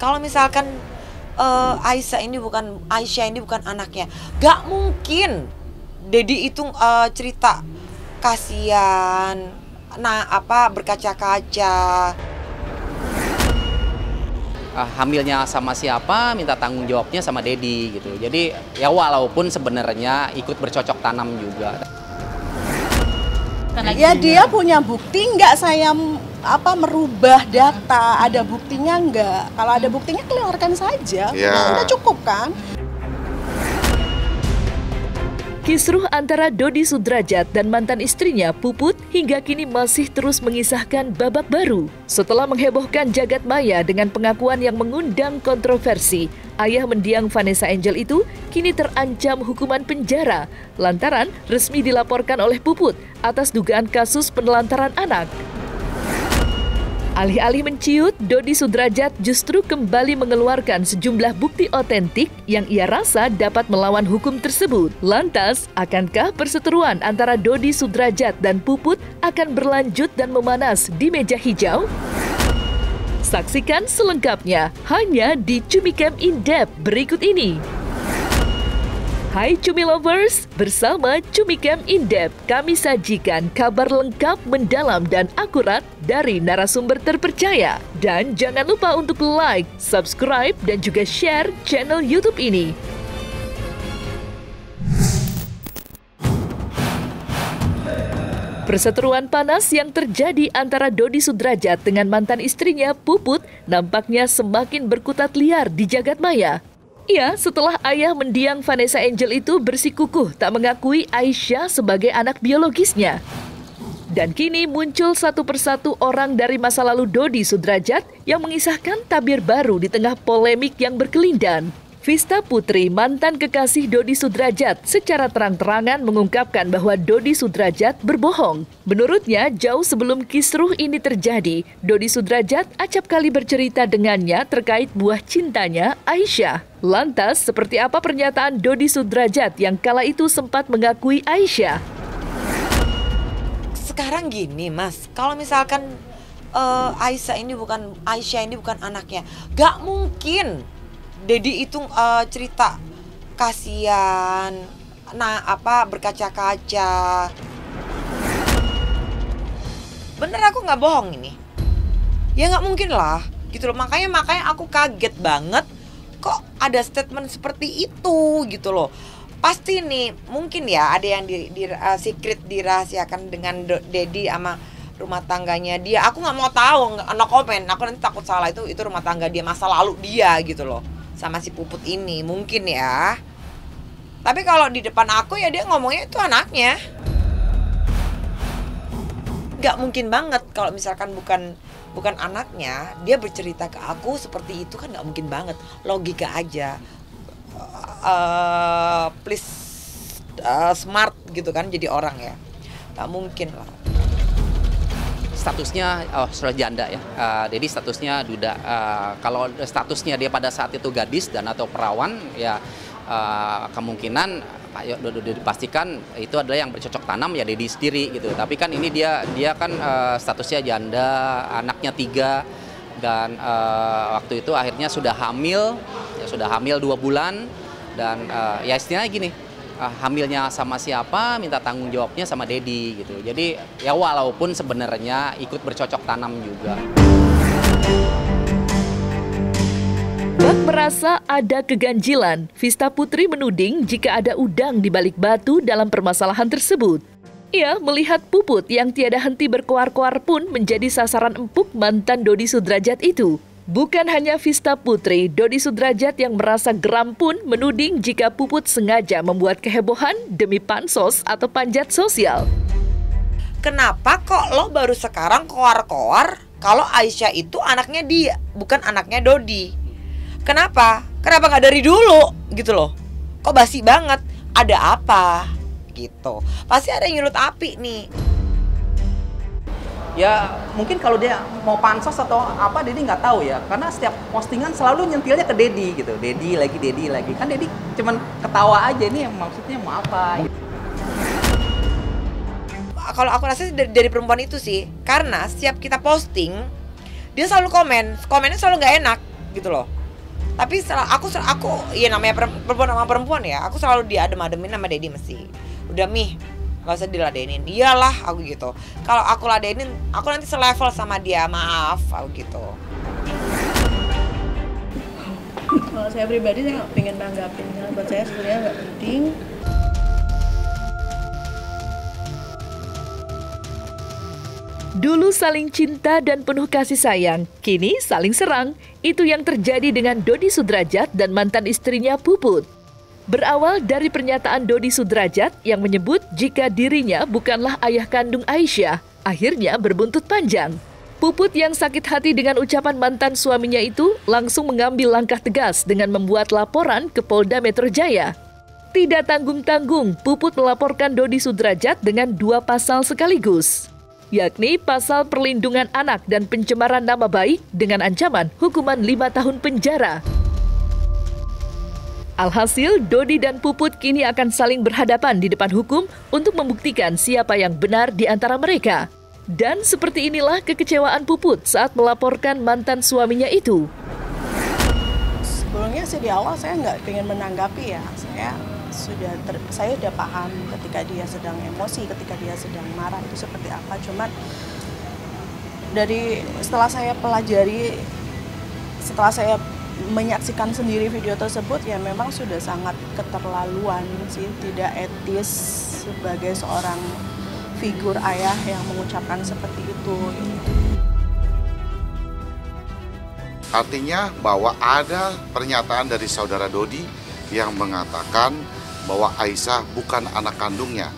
kalau misalkan Aisyah ini bukan anaknya, gak mungkin Dedi itu cerita kasihan, berkaca-kaca. Hamilnya sama siapa, minta tanggung jawabnya sama Dedi gitu. Jadi ya walaupun sebenarnya ikut bercocok tanam juga. Ya dia punya bukti nggak saya merubah data, ada buktinya nggak? Kalau ada buktinya keluarkan saja, udah cukup kan? Kisruh antara Dodi Sudrajat dan mantan istrinya Puput hingga kini masih terus mengisahkan babak baru. Setelah menghebohkan jagat maya dengan pengakuan yang mengundang kontroversi, ayah mendiang Vanessa Angel itu kini terancam hukuman penjara lantaran resmi dilaporkan oleh Puput atas dugaan kasus penelantaran anak. Alih-alih menciut, Dodi Sudrajat justru kembali mengeluarkan sejumlah bukti otentik yang ia rasa dapat melawan hukum tersebut. Lantas, akankah perseteruan antara Dodi Sudrajat dan Puput akan berlanjut dan memanas di meja hijau? Saksikan selengkapnya hanya di Cumicam In-Depth berikut ini. Hai Cumi Lovers, bersama Cumicam In-Depth kami sajikan kabar lengkap, mendalam, dan akurat dari narasumber terpercaya. Dan jangan lupa untuk like, subscribe, dan juga share channel YouTube ini. Perseteruan panas yang terjadi antara Dodi Sudrajat dengan mantan istrinya Puput nampaknya semakin berkutat liar di jagat maya. Ya, setelah ayah mendiang Vanessa Angel itu bersikukuh tak mengakui Aisyah sebagai anak biologisnya. Dan kini muncul satu persatu orang dari masa lalu Dodi Sudrajat yang mengisahkan tabir baru di tengah polemik yang berkelindan. Vista Putri, mantan kekasih Dodi Sudrajat, secara terang-terangan mengungkapkan bahwa Dodi Sudrajat berbohong. Menurutnya, jauh sebelum kisruh ini terjadi, Dodi Sudrajat acap kali bercerita dengannya terkait buah cintanya, Aisyah. Lantas, seperti apa pernyataan Dodi Sudrajat yang kala itu sempat mengakui Aisyah? Sekarang gini mas, kalau misalkan Aisyah ini bukan anaknya, gak mungkin Dedi itu cerita kasihan, berkaca-kaca. Bener aku nggak bohong ini? Ya nggak mungkin lah, gitu loh. Makanya aku kaget banget kok ada statement seperti itu, gitu loh. Pasti nih mungkin ya ada yang secret dirahasiakan dengan Dedi sama rumah tangganya dia. Aku nggak mau tahu, no comment. Aku nanti takut salah, itu rumah tangga dia, masa lalu dia gitu loh. Sama si Puput ini mungkin ya. Tapi kalau di depan aku ya dia ngomongnya itu anaknya. Gak mungkin banget kalau misalkan bukan anaknya, dia bercerita ke aku seperti itu, kan gak mungkin banget. Logika aja. Please smart gitu kan jadi orang ya. Gak mungkin lah. Statusnya sudah janda ya, jadi statusnya duda. Kalau statusnya dia pada saat itu gadis dan atau perawan ya, kemungkinan dipastikan itu adalah yang bercocok tanam ya Dedi sendiri gitu. Tapi kan ini dia kan statusnya janda, anaknya 3 dan waktu itu akhirnya sudah hamil 2 bulan dan ya istilahnya gini. Hamilnya sama siapa, minta tanggung jawabnya sama Dedi gitu. Jadi ya walaupun sebenarnya ikut bercocok tanam juga. Bak merasa ada keganjilan, Vista Putri menuding jika ada udang di balik batu dalam permasalahan tersebut. Ia melihat Puput yang tiada henti berkoar-koar pun menjadi sasaran empuk mantan Dodi Sudrajat itu. Bukan hanya Vista Putri, Dodi Sudrajat yang merasa geram pun menuding jika Puput sengaja membuat kehebohan demi pansos atau panjat sosial. Kenapa kok lo baru sekarang koar-koar kalau Aisyah itu anaknya dia, bukan anaknya Dodi? Kenapa? Kenapa nggak dari dulu gitu loh? Kok basi banget? Ada apa? Gitu. Pasti ada yang nyulut api nih. Ya mungkin kalau dia mau pansos atau apa Dedi nggak tahu ya, karena setiap postingan selalu nyentilnya ke Dedi gitu, Dedi lagi kan Dedi cuman ketawa aja, ini maksudnya mau apa gitu. Kalau aku rasa dari perempuan itu sih, karena setiap kita posting dia selalu komennya selalu nggak enak gitu loh. Tapi aku ya namanya perempuan sama perempuan ya, aku selalu diadem-ademin sama Dedi mesti. Udah Mih, gak usah diladenin. Iyalah aku gitu. Kalau aku ladenin, aku nanti selevel sama dia, maaf aku gitu. Kalau saya pribadi saya nggak pengen nanggapin, karena buat saya sebenarnya nggak penting. Dulu saling cinta dan penuh kasih sayang, kini saling serang. Itu yang terjadi dengan Dodi Sudrajat dan mantan istrinya Puput. Berawal dari pernyataan Dodi Sudrajat yang menyebut jika dirinya bukanlah ayah kandung Aisyah, akhirnya berbuntut panjang. Puput yang sakit hati dengan ucapan mantan suaminya itu langsung mengambil langkah tegas dengan membuat laporan ke Polda Metro Jaya. Tidak tanggung-tanggung, Puput melaporkan Dodi Sudrajat dengan 2 pasal sekaligus, yakni pasal perlindungan anak dan pencemaran nama baik dengan ancaman hukuman 5 tahun penjara. Alhasil, Dodi dan Puput kini akan saling berhadapan di depan hukum untuk membuktikan siapa yang benar di antara mereka. Dan seperti inilah kekecewaan Puput saat melaporkan mantan suaminya itu. Sebelumnya sih di awal saya nggak pengen menanggapi ya. Saya sudah paham ketika dia sedang emosi, ketika dia sedang marah itu seperti apa. Cuman setelah saya pelajari, setelah saya menyaksikan sendiri video tersebut, ya memang sudah sangat keterlaluan sih, tidak etis sebagai seorang figur ayah yang mengucapkan seperti itu. Artinya bahwa ada pernyataan dari saudara Dodi yang mengatakan bahwa Aisyah bukan anak kandungnya.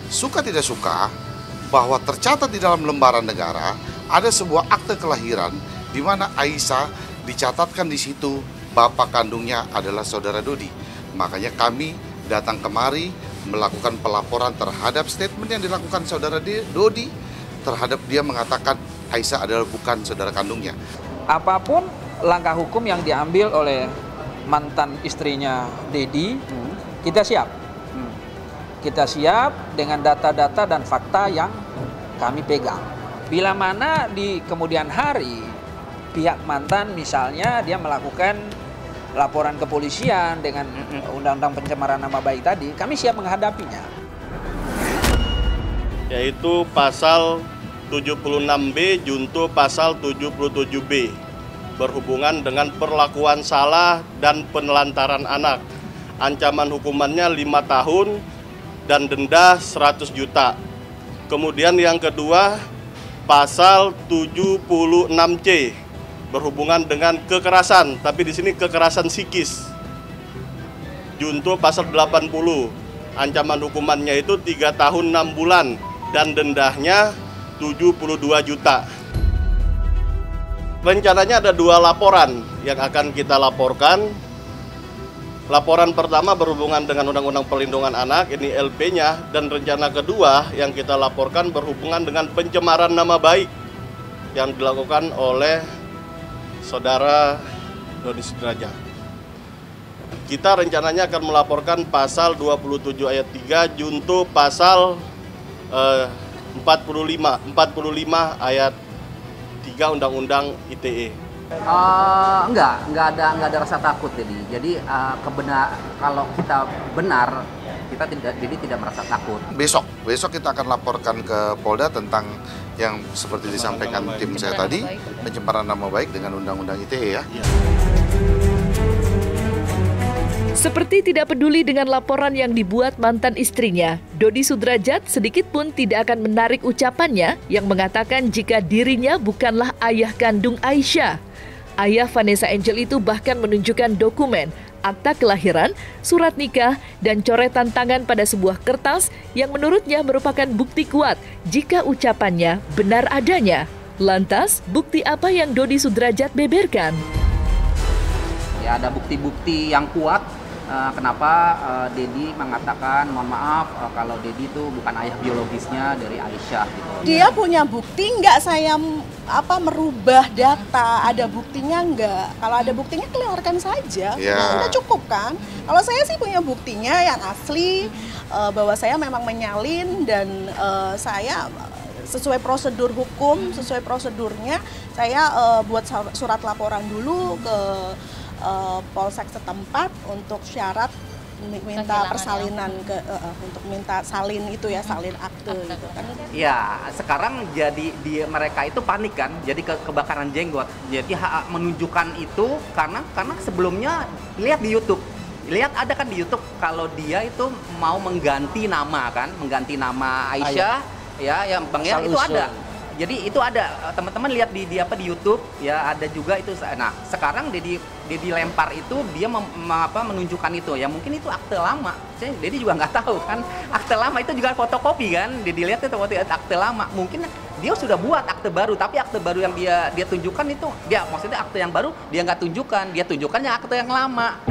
Suka tidak suka bahwa tercatat di dalam lembaran negara ada sebuah akte kelahiran di mana Aisyah dicatatkan di situ bapak kandungnya adalah saudara Dodi. Makanya kami datang kemari melakukan pelaporan terhadap statement yang dilakukan saudara Dodi terhadap dia mengatakan Aisyah adalah bukan saudara kandungnya. Apapun langkah hukum yang diambil oleh mantan istrinya Dedi, kita siap. Kita siap dengan data-data dan fakta yang kami pegang. Bila mana di kemudian hari pihak mantan misalnya dia melakukan laporan kepolisian dengan undang-undang pencemaran nama baik tadi, kami siap menghadapinya. Yaitu pasal 76B junto pasal 77B berhubungan dengan perlakuan salah dan penelantaran anak. Ancaman hukumannya 5 tahun dan denda 100 juta. Kemudian yang kedua pasal 76C berhubungan dengan kekerasan, tapi di sini kekerasan psikis. Junto pasal 80, ancaman hukumannya itu 3 tahun 6 bulan dan dendanya 72 juta. Rencananya ada 2 laporan yang akan kita laporkan. Laporan pertama berhubungan dengan Undang-Undang Perlindungan Anak, ini LP-nya, dan rencana kedua yang kita laporkan berhubungan dengan pencemaran nama baik yang dilakukan oleh saudara Dodi Sudrajat. Kita rencananya akan melaporkan pasal 27 ayat 3 junto pasal 45 ayat 3 Undang-Undang ITE. Enggak ada rasa takut jadi kalau kita benar tidak merasa takut. Besok kita akan laporkan ke Polda tentang yang seperti disampaikan tim saya tadi, pencemaran nama baik dengan Undang-Undang ITE ya. Seperti tidak peduli dengan laporan yang dibuat mantan istrinya, Dodi Sudrajat sedikit pun tidak akan menarik ucapannya yang mengatakan jika dirinya bukanlah ayah kandung Aisyah. Ayah Vanessa Angel itu bahkan menunjukkan dokumen, akta kelahiran, surat nikah, dan coretan tangan pada sebuah kertas yang menurutnya merupakan bukti kuat jika ucapannya benar adanya. Lantas, bukti apa yang Dodi Sudrajat beberkan? Ya, ada bukti-bukti yang kuat. Kenapa Dedi mengatakan mohon maaf kalau Dedi itu bukan ayah biologisnya dari Aisyah gitu. Dia punya bukti nggak saya merubah data, ada buktinya nggak? Kalau ada buktinya keluarkan saja, udah cukup kan? Kalau saya sih punya buktinya yang asli bahwa saya memang menyalin dan saya sesuai prosedur hukum, sesuai prosedurnya Saya buat surat laporan dulu ke polsek setempat untuk syarat minta persalinan untuk minta salin itu ya, salin akte gitu kan. Ya, sekarang jadi mereka itu panik kan, jadi kebakaran jenggot. Jadi menunjukkan itu karena sebelumnya lihat di YouTube. Lihat ada kan di YouTube kalau dia itu mau mengganti nama kan, mengganti nama Aisyah ya, yang Bang ya itu ada. Jadi itu ada, teman-teman lihat di YouTube ya, ada juga itu. Nah, sekarang Dedi lempar itu dia menunjukkan itu ya, mungkin itu akte lama. Dedi juga nggak tahu kan, akte lama itu juga fotokopi kan. Dedi lihat itu akte lama. Mungkin dia sudah buat akte baru, tapi akte baru yang dia tunjukkan itu dia maksudnya akte yang baru dia nggak tunjukkan, dia tunjukkannya akte yang lama.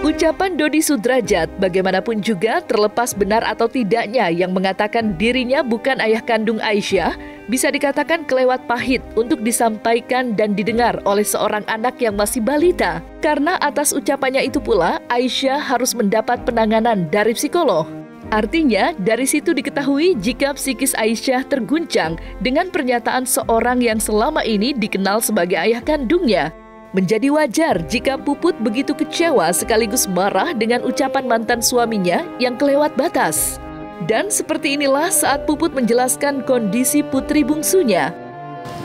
Ucapan Dodi Sudrajat bagaimanapun juga terlepas benar atau tidaknya yang mengatakan dirinya bukan ayah kandung Aisyah, bisa dikatakan kelewat pahit untuk disampaikan dan didengar oleh seorang anak yang masih balita. Karena atas ucapannya itu pula, Aisyah harus mendapat penanganan dari psikolog. Artinya, dari situ diketahui jika psikis Aisyah terguncang dengan pernyataan seorang yang selama ini dikenal sebagai ayah kandungnya. Menjadi wajar jika Puput begitu kecewa sekaligus marah dengan ucapan mantan suaminya yang kelewat batas. Dan seperti inilah saat Puput menjelaskan kondisi putri bungsunya.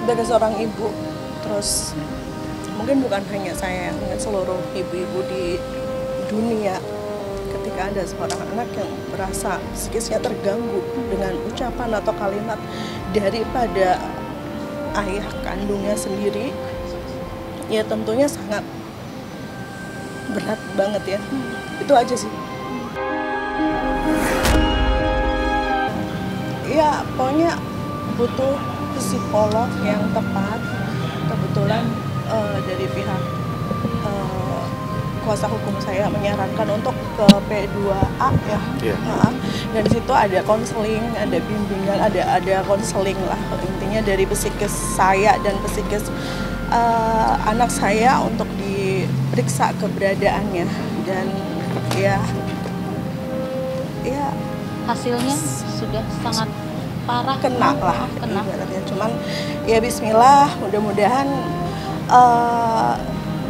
Sebagai seorang ibu, terus mungkin bukan hanya saya, mungkin seluruh ibu-ibu di dunia, ketika ada seorang anak yang merasa psikisnya terganggu dengan ucapan atau kalimat daripada ayah kandungnya sendiri, ya tentunya sangat berat banget ya. Itu aja sih. Ya pokoknya butuh psikolog yang tepat. Kebetulan dari pihak kuasa hukum saya menyarankan untuk ke P2A ya. Dan di situ ada konseling, ada bimbingan, ada konseling lah intinya dari psikis saya dan psikis anak saya untuk diperiksa keberadaannya. Dan ya hasilnya sudah sangat parah, kena lah ibaratnya. Cuman ya bismillah, mudah-mudahan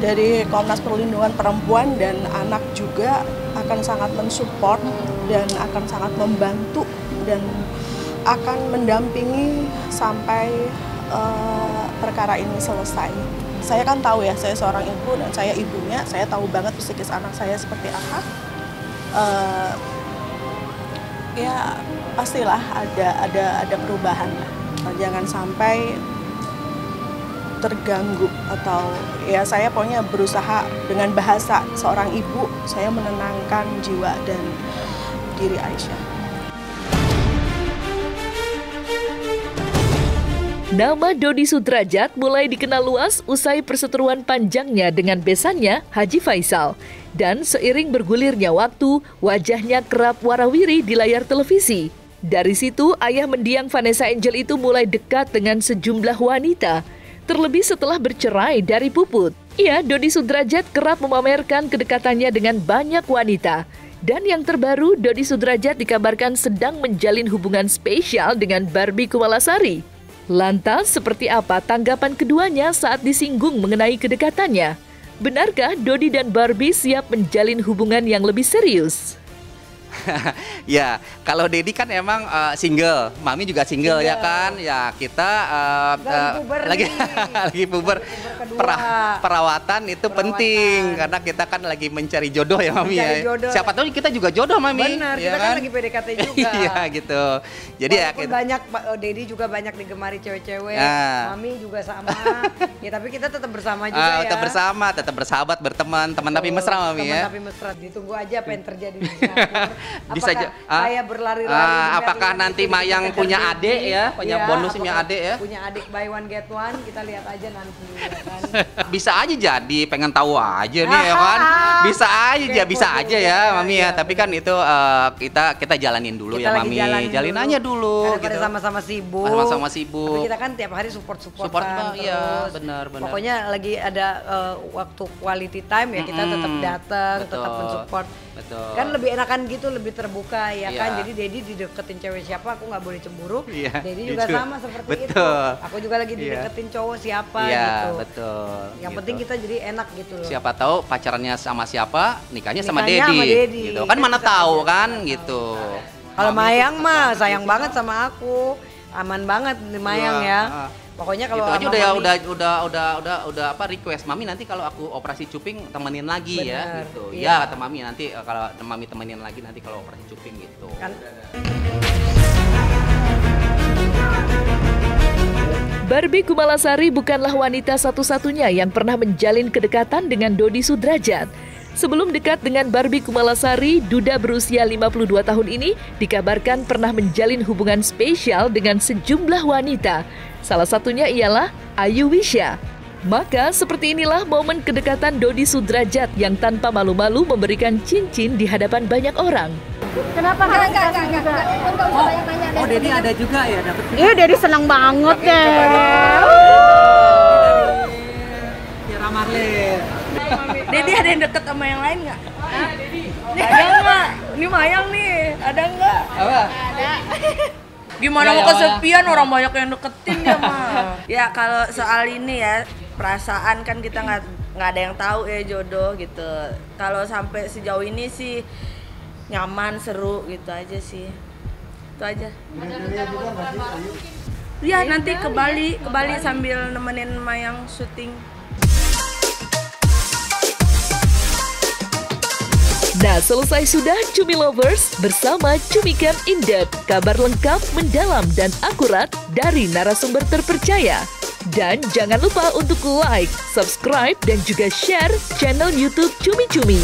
dari Komnas Perlindungan Perempuan dan Anak juga akan sangat mensupport dan akan sangat membantu dan akan mendampingi sampai perkara ini selesai. Saya kan tahu ya, saya seorang ibu dan saya ibunya, saya tahu banget psikis anak saya seperti apa. Ya pastilah ada perubahan. Jangan sampai terganggu atau ya saya pokoknya berusaha dengan bahasa seorang ibu saya menenangkan jiwa dan diri Aisyah. Nama Dodi Sudrajat mulai dikenal luas usai perseteruan panjangnya dengan besannya Haji Faisal. Dan seiring bergulirnya waktu, wajahnya kerap warawiri di layar televisi. Dari situ, ayah mendiang Vanessa Angel itu mulai dekat dengan sejumlah wanita. Terlebih setelah bercerai dari Puput. Iya, Dodi Sudrajat kerap memamerkan kedekatannya dengan banyak wanita. Dan yang terbaru, Dodi Sudrajat dikabarkan sedang menjalin hubungan spesial dengan Barbie Kumalasari. Lantas, seperti apa tanggapan keduanya saat disinggung mengenai kedekatannya? Benarkah Dodi dan Barbie siap menjalin hubungan yang lebih serius? Ya, kalau Dedi kan emang single, Mami juga single ya kan. Ya kita lagi puber. Perawatan itu penting karena kita kan lagi mencari jodoh ya Mami ya. Jodoh. Siapa tahu kita juga jodoh Mami. Benar, ya kita kan lagi PDKT juga. Iya gitu. Jadi walaupun ya banyak Dedi juga banyak digemari cewek-cewek. Mami juga sama. Ya tapi kita tetap bersama juga ya. Tetap bersama, tetap bersahabat, berteman, teman tapi mesra Mami ya. Teman tapi mesra. Ditunggu aja apa yang terjadi di Singapura. Bisa saya berlari-lari apakah nanti Mayang punya adik ya, punya bonus punya adik ya, punya adik buy one get one, kita lihat aja nanti ya kan. Bisa aja jadi, pengen tahu aja nih ya kan, bisa aja ya Mami ya, tapi kan itu kita jalanin dulu ya Mami, jalin aja dulu gitu. Sama-sama sibuk, tapi kita kan tiap hari support iya benar. Pokoknya lagi ada waktu quality time ya kita tetap datang, tetap mensupport Betul. Kan lebih enakan gitu, lebih terbuka ya Iya. kan. Jadi Dedi dideketin cewek siapa aku nggak boleh cemburu. Iya, Dedi juga gitu. sama seperti itu. Betul. Aku juga lagi dideketin cowok siapa Iya, gitu. betul. Yang gitu. penting kita jadi enak gitu loh. Siapa tahu pacarannya sama siapa, nikahnya sama Nikahnya Dedi. sama Dedi. Gitu. Kan mana tahu kan gitu. Kalau Mayang mah sayang banget sama aku. Aman banget Mayang ya. Pokoknya kalau Gitu sama aja Mami- udah apa request Mami nanti kalau aku operasi cuping temenin lagi ya Bener, gitu. iya. Ya kata Mami nanti kalau Mami temenin lagi nanti kalau operasi cuping gitu. Kan. Barbie Kumalasari bukanlah wanita satu-satunya yang pernah menjalin kedekatan dengan Dodi Sudrajat. Sebelum dekat dengan Barbie Kumalasari, Duda berusia 52 tahun ini dikabarkan pernah menjalin hubungan spesial dengan sejumlah wanita. Salah satunya ialah Ayu Wisya. Maka seperti inilah momen kedekatan Dodi Sudrajat yang tanpa malu-malu memberikan cincin di hadapan banyak orang. Kenapa enggak banyak nanya. Oh, Dedi ada juga ya dapat. Iya, Dedi senang banget deh. Tiara Marlin. Dedi ada yang deket sama yang lain nggak? Ada nggak? Ini Mayang nih, ada nggak? Apa? Ada. Gimana Ya, mau ya, kesepian, orang banyak yang deketin ya mah. Ya kalau soal ini ya, perasaan kan kita nggak ada yang tahu ya jodoh gitu. Kalau sampai sejauh ini sih nyaman, seru gitu aja sih. Itu aja. Iya, nanti ke Bali sambil nemenin Mayang syuting. Nah, selesai sudah Cumi Lovers bersama Cumicam In Depth. Kabar lengkap, mendalam, dan akurat dari narasumber terpercaya. Dan jangan lupa untuk like, subscribe, dan juga share channel YouTube Cumi Cumi.